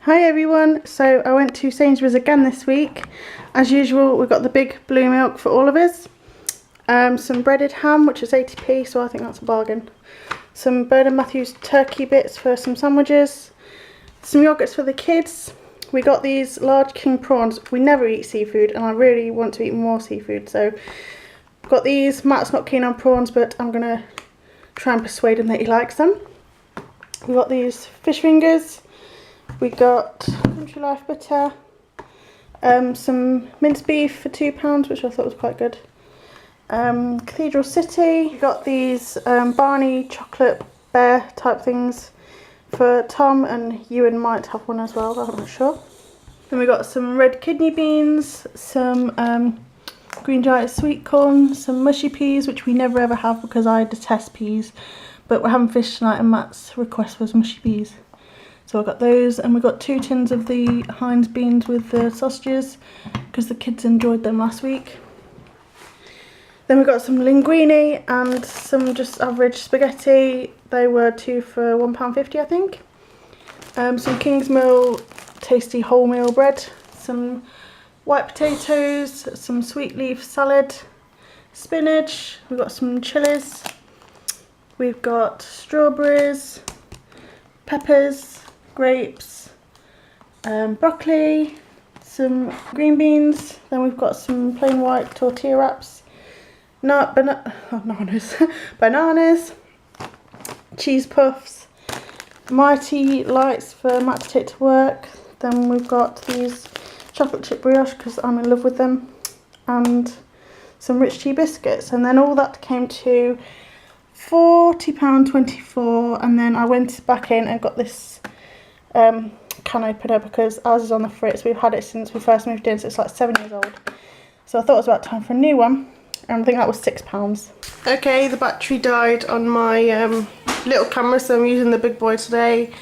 Hi everyone, so I went to Sainsbury's again this week. As usual, we've got the big blue milk for all of us. Some breaded ham, which is 80p, so I think that's a bargain. Some Bernard Matthews turkey bits for some sandwiches. Some yogurts for the kids. We got these large king prawns. We never eat seafood and I really want to eat more seafood, so got these. Matt's not keen on prawns, but I'm going to try and persuade him that he likes them. We got these fish fingers. We got Country Life butter, some minced beef for £2, which I thought was quite good. Cathedral City. We got these Barney chocolate bear type things for Tom, and Ewan might have one as well, I'm not sure. Then we got some red kidney beans, some green giant sweet corn, some mushy peas, which we never ever have because I detest peas, but we're having fish tonight and Matt's request was mushy peas. So I got those, and we got 2 tins of the Heinz beans with the sausages because the kids enjoyed them last week. Then we got some linguine and some just average spaghetti. They were 2 for £1.50 I think. Some Kingsmill tasty wholemeal bread, some white potatoes, some sweet leaf salad, spinach. We've got some chilies. We've got strawberries, peppers, grapes, broccoli, some green beans. Then we've got some plain white tortilla wraps, bananas, cheese puffs, Mighty Lights for Matt to take to work. Then we've got these chocolate chip brioche because I'm in love with them, and some rich tea biscuits. And then all that came to £40.24, and then I went back in and got this can opener because ours is on the fritz. We've had it since we first moved in, so it's like 7 years old. So I thought it was about time for a new one, and I think that was £6. Okay, the battery died on my little camera, so I'm using the big boy today.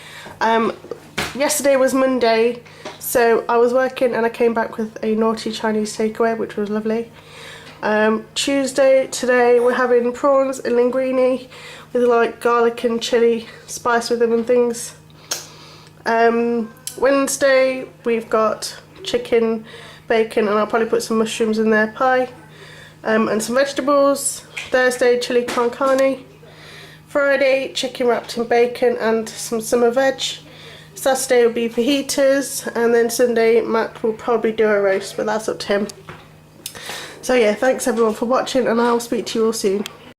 Yesterday was Monday, so I was working and I came back with a naughty Chinese takeaway, which was lovely. Tuesday, today, we're having prawns and linguine with like garlic and chilli spice with them and things. Wednesday, we've got chicken, bacon, and I'll probably put some mushrooms in their pie, and some vegetables. Thursday, chili con carne. Friday, chicken wrapped in bacon and some summer veg. Saturday will be fajitas, and then Sunday, Matt will probably do a roast, but that's up to him. So yeah, thanks everyone for watching, and I'll speak to you all soon.